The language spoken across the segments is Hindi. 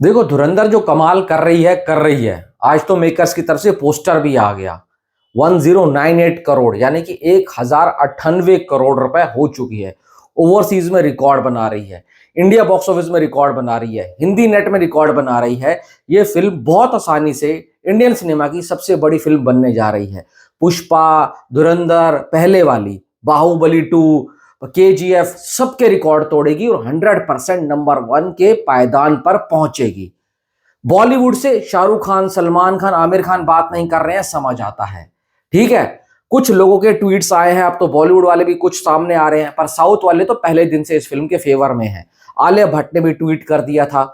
देखो, धुरंधर जो कमाल कर रही है। आज तो मेकर्स की तरफ से पोस्टर भी आ गया। 1098 करोड़ यानी कि 1098 करोड़ रुपए हो चुकी है। ओवरसीज में रिकॉर्ड बना रही है, इंडिया बॉक्स ऑफिस में रिकॉर्ड बना रही है, हिंदी नेट में रिकॉर्ड बना रही है। ये फिल्म बहुत आसानी से इंडियन सिनेमा की सबसे बड़ी फिल्म बनने जा रही है। पुष्पा, धुरंधर पहले वाली, बाहुबली 2, KGF सबके रिकॉर्ड तोड़ेगी और 100% नंबर 1 के पायदान पर पहुंचेगी। बॉलीवुड से शाहरुख खान, सलमान खान, आमिर खान बात नहीं कर रहे हैं, समझ आता है, ठीक है। कुछ लोगों के ट्वीट्स आए हैं, अब तो बॉलीवुड वाले भी कुछ सामने आ रहे हैं, पर साउथ वाले तो पहले दिन से इस फिल्म के फेवर में हैं। आलिया भट्ट ने भी ट्वीट कर दिया था,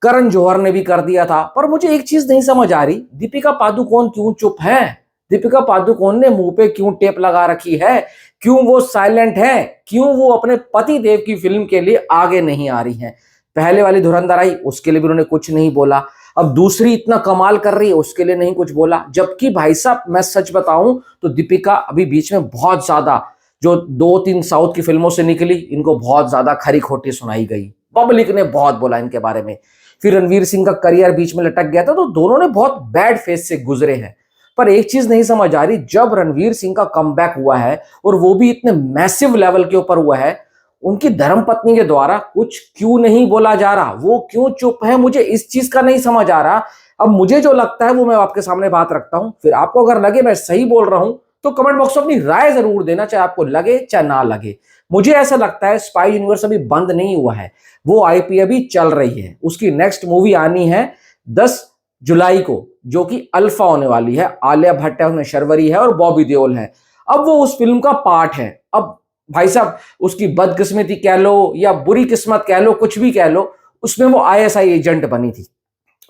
करण जौहर ने भी कर दिया था। पर मुझे एक चीज नहीं समझ आ रही, दीपिका पादुकोण क्यों चुप है? दीपिका पादुकोण ने मुंह पे क्यों टेप लगा रखी है? क्यों वो साइलेंट है? क्यों वो अपने पति देव की फिल्म के लिए आगे नहीं आ रही है? पहले वाली धुरंधर आई, उसके लिए भी उन्होंने कुछ नहीं बोला। अब दूसरी इतना कमाल कर रही है, उसके लिए नहीं कुछ बोला। जबकि भाई साहब, मैं सच बताऊं तो दीपिका अभी बीच में बहुत ज्यादा, जो 2-3 साउथ की फिल्मों से निकली, इनको बहुत ज्यादा खरी खोटी सुनाई गई। पब्लिक ने बहुत बोला इनके बारे में। फिर रणवीर सिंह का करियर बीच में लटक गया था, तो दोनों ने बहुत बैड फेस से गुजरे हैं। पर एक चीज नहीं समझ आ रही, जब रणवीर सिंह का कमबैक हुआ है और वो भी इतने मैसिव लेवल के ऊपर हुआ है, उनकी धर्मपत्नी के द्वारा कुछ क्यों नहीं बोला जा रहा? वो क्यों चुप है? मुझे इस चीज का नहीं समझ आ रहा। अब मुझे जो लगता है वो मैं आपके सामने बात रखता हूं, फिर आपको अगर लगे मैं सही बोल रहा हूं तो कमेंट बॉक्स में अपनी राय जरूर देना, चाहे आपको लगे चाहे ना लगे। मुझे ऐसा लगता है स्पाई यूनिवर्स अभी बंद नहीं हुआ है, वो आईपी अभी चल रही है। उसकी नेक्स्ट मूवी आनी है 10 जुलाई को, जो कि अल्फा होने वाली है। आलिया भट्ट है, उसमें शर्वरी है और बॉबी देओल है। अब वो उस फिल्म का पार्ट है। अब भाई साहब, उसकी बदकिस्मती कह लो या बुरी किस्मत कह लो, कुछ भी कह लो, उसमें वो आईएसआई एजेंट बनी थी।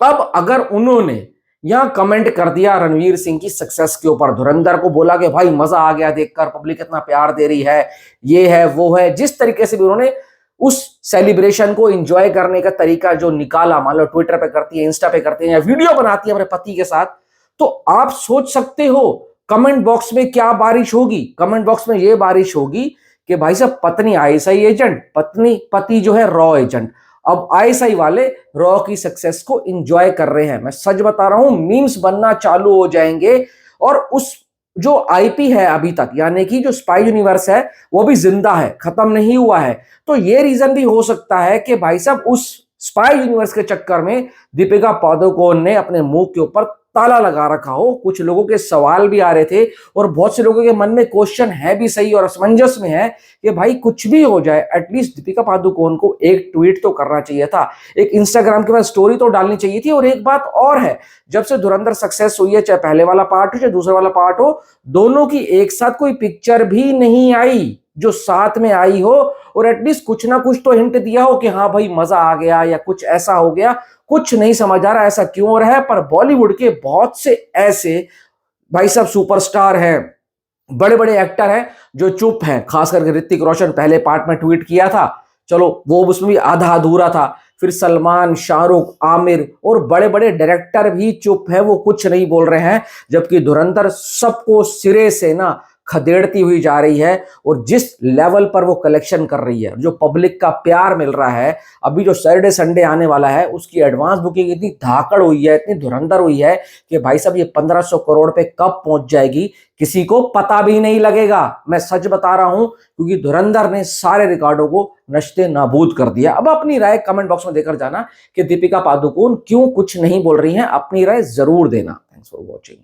अब अगर उन्होंने यहां कमेंट कर दिया रणवीर सिंह की सक्सेस के ऊपर, धुरंधर को बोला कि भाई मजा आ गया देखकर, पब्लिक इतना प्यार दे रही है, ये है वो है, जिस तरीके से भी उन्होंने उस सेलिब्रेशन को एंजॉय करने का तरीका जो निकाला, मान लो ट्विटर पे करती है, इंस्टा पे करती है या वीडियो बनाती है अपने पति के साथ, तो आप सोच सकते हो कमेंट बॉक्स में क्या बारिश होगी। कमेंट बॉक्स में ये बारिश होगी कि भाई साहब, पत्नी आईएसआई एजेंट, पत्नी पति जो है रॉ एजेंट। अब आईएसआई वाले रॉ की सक्सेस को एंजॉय कर रहे हैं। मैं सच बता रहा हूं, मीम्स बनना चालू हो जाएंगे। और उस जो आईपी है अभी तक, यानी कि जो स्पाई यूनिवर्स है, वो भी जिंदा है, खत्म नहीं हुआ है। तो ये रीजन भी हो सकता है कि भाई साहब, उस स्पाई यूनिवर्स के चक्कर में दीपिका पादुकोण ने अपने मुंह के ऊपर ताला लगा रखा हो। कुछ लोगों के सवाल भी आ रहे थे और बहुत से लोगों के मन में क्वेश्चन है भी सही और असमंजस में है कि भाई कुछ भी हो जाए, एटलीस्ट दीपिका पादुकोण को एक ट्वीट तो करना चाहिए था, एक इंस्टाग्राम के बाद स्टोरी तो डालनी चाहिए थी। और एक बात और है, जब से धुरंधर सक्सेस हुई है, चाहे पहले वाला पार्ट हो चाहे दूसरा वाला पार्ट हो, दोनों की एक साथ कोई पिक्चर भी नहीं आई जो साथ में आई हो और एटलीस्ट कुछ ना कुछ तो हिंट दिया हो कि हाँ भाई मजा आ गया या कुछ ऐसा हो गया। कुछ नहीं समझ आ रहा ऐसा क्यों हो रहा है। पर बॉलीवुड के बहुत से ऐसे भाई साहब सुपरस्टार हैं, बड़े बड़े एक्टर हैं जो चुप हैं। खास करके ऋतिक रोशन पहले पार्ट में ट्वीट किया था, चलो वो उसमें भी आधा अधूरा था। फिर सलमान, शाहरुख, आमिर और बड़े बड़े डायरेक्टर भी चुप है, वो कुछ नहीं बोल रहे हैं। जबकि धुरंधर सबको सिरे से ना खदेड़ती हुई जा रही है और जिस लेवल पर वो कलेक्शन कर रही है, जो पब्लिक का प्यार मिल रहा है, अभी जो सैटरडे संडे आने वाला है उसकी एडवांस बुकिंग इतनी धाकड़ हुई है, इतनी धुरंधर हुई है कि भाई साहब, ये 1500 करोड़ पे कब पहुंच जाएगी किसी को पता भी नहीं लगेगा। मैं सच बता रहा हूं, क्योंकि धुरंधर ने सारे रिकॉर्डों को नश्ते नाबूद कर दिया। अब अपनी राय कमेंट बॉक्स में देकर जाना कि दीपिका पादुकोण क्यों कुछ नहीं बोल रही हैं, अपनी राय जरूर देना। Thanks for watching.